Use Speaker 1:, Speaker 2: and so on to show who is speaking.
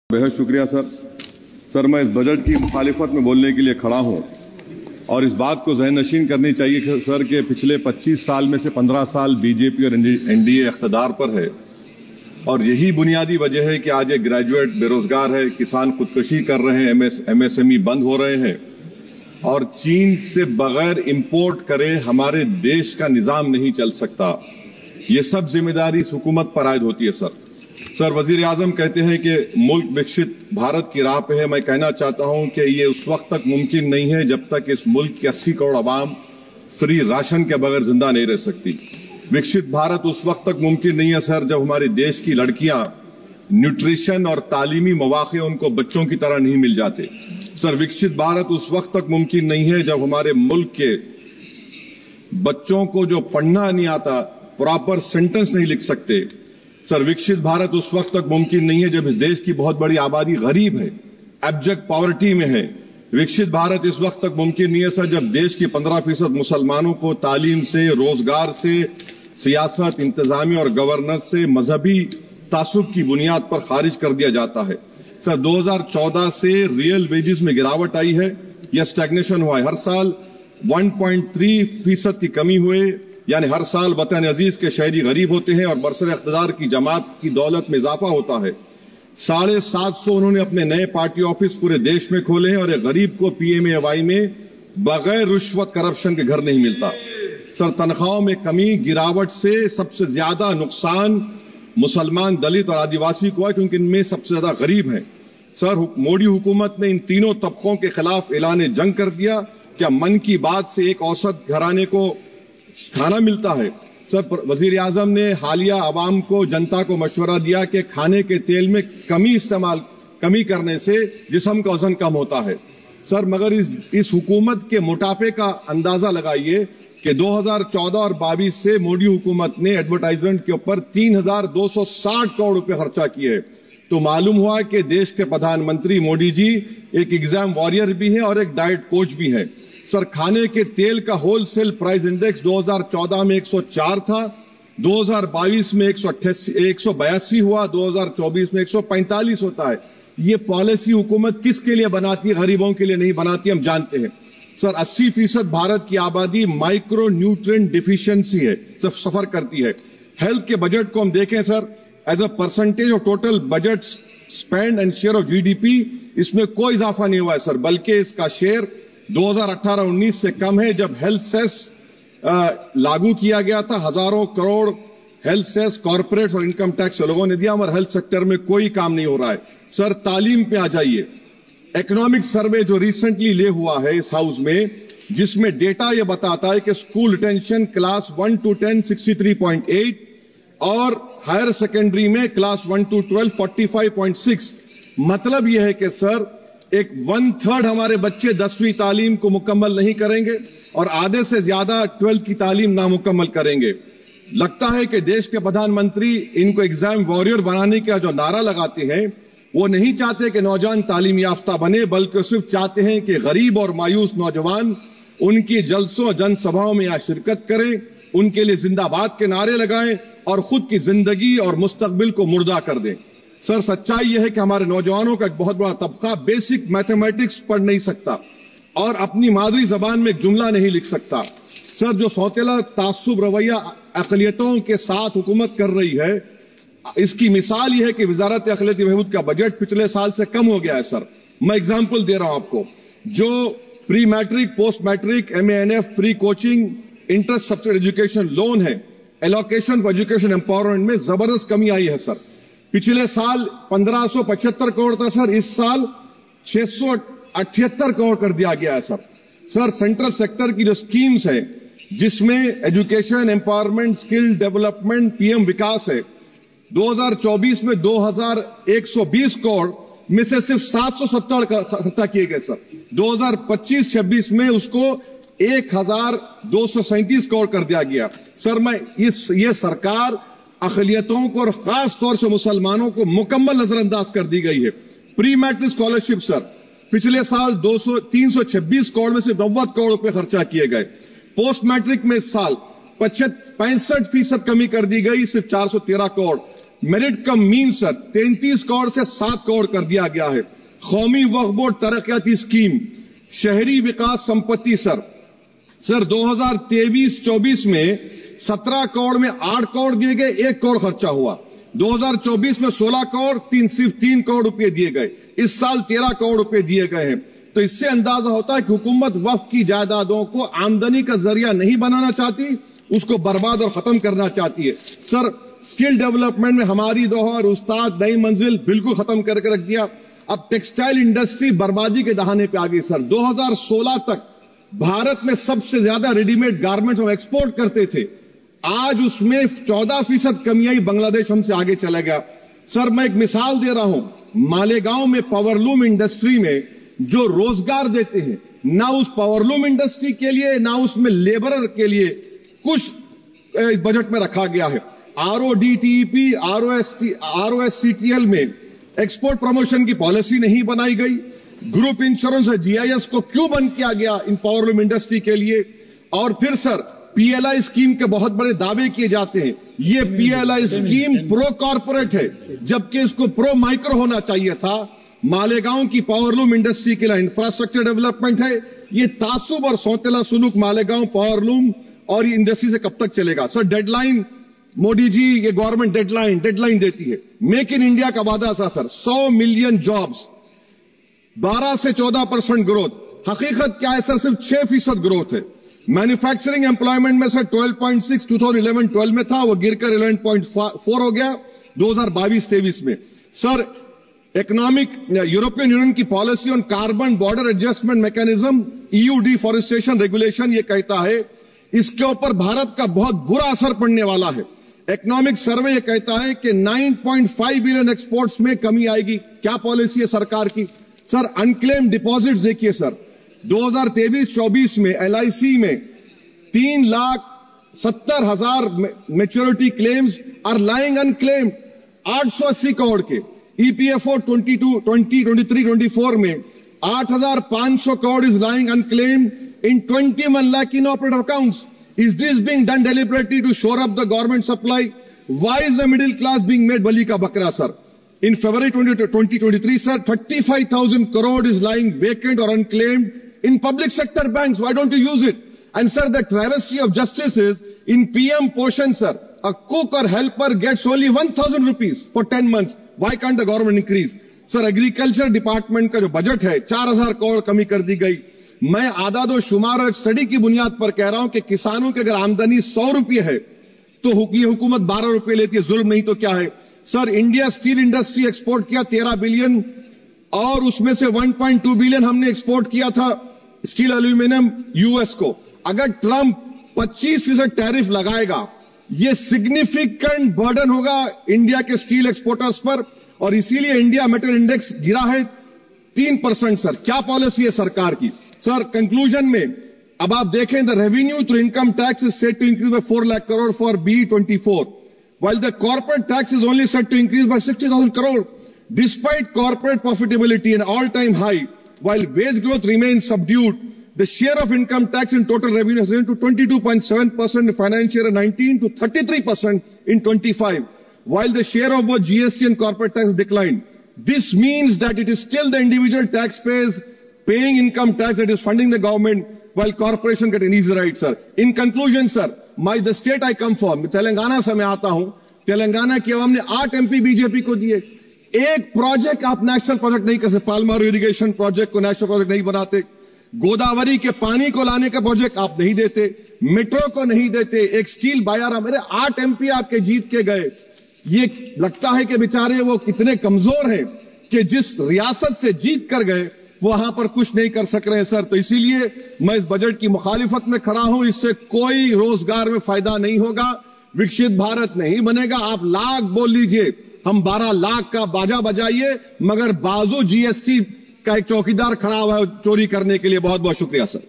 Speaker 1: बेहद शुक्रिया सर। मैं इस बजट की मुखालिफत में बोलने के लिए खड़ा हूं और इस बात को ज़हन नशीन करनी चाहिए कि सर के पिछले 25 साल में से 15 साल बीजेपी और एनडीए इख्तिदार पर है और यही बुनियादी वजह है कि आज एक ग्रेजुएट बेरोजगार है, किसान खुदकुशी कर रहे हैं, एमएसएमई बंद हो रहे हैं और चीन से बगैर इंपोर्ट करे हमारे देश का निजाम नहीं चल सकता। ये सब जिम्मेदारी इस हुकूमत पर आयद होती है सर। वजीर आजम कहते हैं कि मुल्क विकसित भारत की राह पे है। मैं कहना चाहता हूं कि ये उस वक्त तक मुमकिन नहीं है जब तक इस मुल्क की 80 करोड़ आवाम फ्री राशन के बगैर जिंदा नहीं रह सकती। विकसित भारत उस वक्त तक मुमकिन नहीं है सर जब हमारे देश की लड़कियां न्यूट्रिशन और तालीमी मौके उनको बच्चों की तरह नहीं मिल जाते। सर विकसित भारत उस वक्त तक मुमकिन नहीं है जब हमारे मुल्क के बच्चों को जो पढ़ना नहीं आता, प्रॉपर सेंटेंस नहीं लिख सकते। सर विकसित भारत उस वक्त तक मुमकिन नहीं है जब इस देश की बहुत बड़ी आबादी गरीब है, एब्जेक्ट पॉवर्टी में है। विकसित भारत इस वक्त तक मुमकिन नहीं है सर जब देश की 15% मुसलमानों को तालीम से, रोजगार से, सियासत, इंतजामी और गवर्नेंस से मजहबी तासुब की बुनियाद पर खारिज कर दिया जाता है। सर 2014 से रियल वेजेस में गिरावट आई है या स्टैग्नेशन हुआ है। हर साल 1.3% की कमी हुए, यानी हर साल वतन अजीज के शहरी गरीब होते हैं और बरसर इख्तिदार की जमात की दौलत में इजाफा होता है। 750 उन्होंने अपने नए पार्टी ऑफिस पूरे देश में खोले हैं और एक गरीब को पीएमएवाई में बगैर रिश्वत करप्शन के घर नहीं मिलता। सर तनख्वाहों में कमी, गिरावट से सबसे ज्यादा नुकसान मुसलमान, दलित और आदिवासी को है क्योंकि इनमें सबसे ज्यादा गरीब हैं। सर मोदी हुकूमत ने इन तीनों तबकों के खिलाफ ऐलान जंग कर दिया। क्या मन की बात से एक औसत घराने को खाना मिलता है? सर वजीर आजम ने हालिया आवाम को, जनता को मशवरा दिया कि खाने के तेल में कमी करने से जिस्म का वजन कम होता है। सर मगर इस हुकूमत के मोटापे का अंदाजा लगाइए कि 2014 और 22 से मोदी हुकूमत ने एडवर्टाइजमेंट के ऊपर 3,260 करोड़ रुपए खर्चा किए। तो मालूम हुआ कि देश के प्रधानमंत्री मोदी जी एक एग्जाम वॉरियर भी हैं और एक डाइट कोच भी हैं। सर खाने के तेल का होलसेल प्राइस इंडेक्स 2014 में 104 था, 2022 में 182 हुआ, 2024 में 145 होता है। ये पॉलिसी हुकूमत किसके लिए बनाती है? गरीबों के लिए नहीं बनाती, हम जानते हैं। सर 80% भारत की आबादी माइक्रो न्यूट्रिएंट डिफिशियंसी है, सफर करती है। हेल्थ के बजट को हम देखें sir, as a percentage of total budget spend and share of GDP इसमें कोई इजाफा नहीं हुआ है सर, बल्कि इसका शेयर 2018-19 से कम है। जब हेल्थ सेस लागू किया गया था, हजारों करोड़ हेल्थ सेस कॉर्पोरेट और इनकम टैक्स लोगों ने दिया, हमारे हेल्थ सेक्टर में कोई काम नहीं हो रहा है। सर तालीम पे आ जाइए। इकोनॉमिक सर्वे जो रिसेंटली ले हुआ है इस हाउस में, जिसमें डेटा यह बताता है कि स्कूल रिटेंशन क्लास 1 to 10 63.8 और हायर सेकेंडरी में क्लास 1 to 12 45.6। मतलब यह है कि सर एक 1/3 हमारे बच्चे 10वीं तालीम को मुकम्मल नहीं करेंगे और आधे से ज्यादा 12th की तालीम नामुकम्मल करेंगे। लगता है कि देश के प्रधानमंत्री इनको एग्जाम वॉरियर बनाने का जो नारा लगाते हैं, वो नहीं चाहते कि नौजवान तालीम याफ्ता बने, बल्कि सिर्फ चाहते हैं कि गरीब और मायूस नौजवान उनकी जलसों जनसभाओं में यहाँ शिरकत करें, उनके लिए जिंदाबाद के नारे लगाएं और खुद की जिंदगी और मुस्तकबिल को मुर्दा कर दें। सर सच्चाई यह है कि हमारे नौजवानों का एक बहुत बड़ा तबका बेसिक मैथमेटिक्स पढ़ नहीं सकता और अपनी मादरी जबान में एक जुमला नहीं लिख सकता। सर जो सौतेला तासुब रवैया अक़लियतों के साथ हुकूमत कर रही है, इसकी मिसाल यह है कि वजारत अक़लियती बहबूद का बजट पिछले साल से कम हो गया है। सर मैं एग्जाम्पल दे रहा हूं आपको, जो pre matric, post matric, MANF, free coaching, interest subsidy education loan है, एलोकेशन फॉर एजुकेशन एम्पावरमेंट में जबरदस्त कमी आई है। सर पिछले साल 1575 करोड़ था सर, इस साल 678 करोड़ कर दिया गया है। सर सेंट्रल सेक्टर की जो स्कीम्स है जिसमें education, empowerment, skill development, PM विकास है, 2024 में 2120 करोड़ में से सिर्फ 770 खर्चा किए गए। सर 2025-26 में उसको 1237 करोड़ कर दिया गया। सर ये सरकार अक़लियतों को और खास तौर से मुसलमानों को मुकम्मल नजरअंदाज कर दी गई है। प्री मैट्रिक स्कॉलरशिप सर पिछले साल 326 करोड़ में से 90 करोड़ रुपए खर्चा किए गए। पोस्ट मैट्रिक में इस साल 65% कमी कर दी गई, सिर्फ 413 करोड़। मेरिट कम मीन सर 33 करोड़ से 7 करोड़ कर दिया गया है। कौमी वक्फ बोर्ड तरक्याती स्कीम, शहरी विकास संपत्ति सर 2023-24 में 17 करोड़ में 8 करोड़ दिए गए, 1 करोड़ खर्चा हुआ। 2024 में 16 करोड़ सिर्फ 3 करोड़ रुपए दिए गए। इस साल 13 करोड़ रुपए दिए गए हैं। तो इससे अंदाजा होता है कि हुकूमत वक्फ की जायदादों को आमदनी का जरिया नहीं बनाना चाहती, उसको बर्बाद और खत्म करना चाहती है। सर स्किल डेवलपमेंट में हमारी दोहर उस्ताद नई मंजिल बिल्कुल खत्म करके रख दिया। अब टेक्सटाइल इंडस्ट्री बर्बादी के दहाने पे आ गई सर। 2016 तक भारत में सबसे ज्यादा रेडीमेड गारमेंट्स हम एक्सपोर्ट करते थे, आज उसमें 14% कमी आई, बांग्लादेश हमसे आगे चला गया। सर मैं एक मिसाल दे रहा हूं, मालेगांव में पावरलूम इंडस्ट्री में जो रोजगार देते हैं, ना उस पावरलूम इंडस्ट्री के लिए ना उसमें लेबरर के लिए कुछ बजट में रखा गया है। RODTEP, ROSCTL में एक्सपोर्ट प्रमोशन की पॉलिसी नहीं बनाई गई। ग्रुप इंश्योरेंस और GIS को क्यों बंद किया गया इन पावरलूम इंडस्ट्री के लिए? और फिर सर PLI स्कीम के बहुत बड़े दावे किए जाते हैं। ये PLI स्कीम प्रो कॉर्पोरेट है, जबकि इसको प्रो माइक्रो होना चाहिए था। मालेगांव की पावरलूम इंडस्ट्री के लिए इंफ्रास्ट्रक्चर डेवलपमेंट है। ये तासुब और सौतेला सुलूक मालेगांव पावरलूम और ये इंडस्ट्री से कब तक चलेगा? सर डेडलाइन, मोदी जी ये गवर्नमेंट डेडलाइन देती है। मेक इन इंडिया का वादा था सर 100 मिलियन जॉब्स, 12 से 14% ग्रोथ। हकीकत क्या है सर? सिर्फ 6% ग्रोथ है। मैन्युफैक्चरिंग एम्प्लॉयमेंट में सर 12.6 2011-12 में था, वो गिरकर 11.4 हो गया 2022-23 में। सर इकोनॉमिक यूरोपियन यूनियन की policy on carbon border adjustment mechanism EU deforestation regulation ये कहता है इसके ऊपर भारत का बहुत बुरा असर पड़ने वाला है। इकोनॉमिक सर्वे ये कहता है कि 9.5 बिलियन एक्सपोर्ट्स में कमी आएगी। क्या पॉलिसी है सरकार की? सर अनक्लेम डिपॉजिट्स देखिए सर 2023-24 में LIC में 3,70,000 maturity claims are lying unclaimed, 880 crore के। EPFO 2023-24 में 8,500 crore is lying unclaimed in 21 lakh inoperative accounts. Is this being done deliberately to shore up the government supply? Why is the middle class being made bali ka bakra, sir? In February 2023, sir, 35,000 crore is lying vacant or unclaimed in public sector banks. Why don't you use it? And sir, the travesty of justice is in PM Poshan, sir, a cook or helper gets only 1,000 rupees for 10 months. Why can't the government increase? Sir, agriculture department का जो budget है 4,000 करोड़ कमी कर दी गई। मैं आदाद और शुमार और एक स्टडी की बुनियाद पर कह रहा हूं कि किसानों की अगर आमदनी 100 रुपये है तो ये हुकूमत 12 रुपये लेती है। जुल्म नहीं तो क्या है? Sir India steel industry export किया 13 बिलियन और उसमें से 1.2 बिलियन हमने एक्सपोर्ट किया था स्टील एल्यूमिनियम US को। अगर ट्रंप 25% टैरिफ लगाएगा ये सिग्निफिकेंट बर्डन होगा इंडिया के स्टील एक्सपोर्टर्स पर और इसीलिए इंडिया मेटल इंडेक्स गिरा है 3%। सर क्या पॉलिसी है सरकार की? सर कंक्लूजन में अब आप देखें the revenue through income tax is set to increase by 4 lakh crore for BE24 while the corporate tax is only set to increase by 60,000 crore despite corporate profitability an all-time high while wage growth remains subdued. The share of income tax in total revenue has risen to 22.7% in financial year 19 to 33% in 25 while the share of both GST and corporate tax declined. This means that it is still the individual taxpayers paying income tax that is funding the government while corporation get an easy ride, sir. In conclusion, sir, the state I come from, Telangana से मैं आता हूं, तेलंगाना की आवाम ने 8 MP BJP को दिए। एक project आप नेशनल प्रोजेक्ट नहीं कर सकते, पालमारू इरिगेशन प्रोजेक्ट को नेशनल प्रोजेक्ट नहीं बनाते, गोदावरी के पानी को लाने का प्रोजेक्ट आप नहीं देते, मेट्रो को नहीं देते, एक स्टील बायारा, मेरे 8 MP आपके जीत के गए। ये लगता है कि बेचारे वो कितने कमजोर हैं कि जिस रियासत से जीत कर गए वहां पर कुछ नहीं कर सक रहे हैं सर। तो इसीलिए मैं इस बजट की मुखालिफत में खड़ा हूं। इससे कोई रोजगार में फायदा नहीं होगा, विकसित भारत नहीं बनेगा। आप लाख बोल लीजिए, हम 12 लाख का बाजा बजाइए, मगर बाजू GST का एक चौकीदार खड़ा हुआ है चोरी करने के लिए। बहुत बहुत शुक्रिया सर।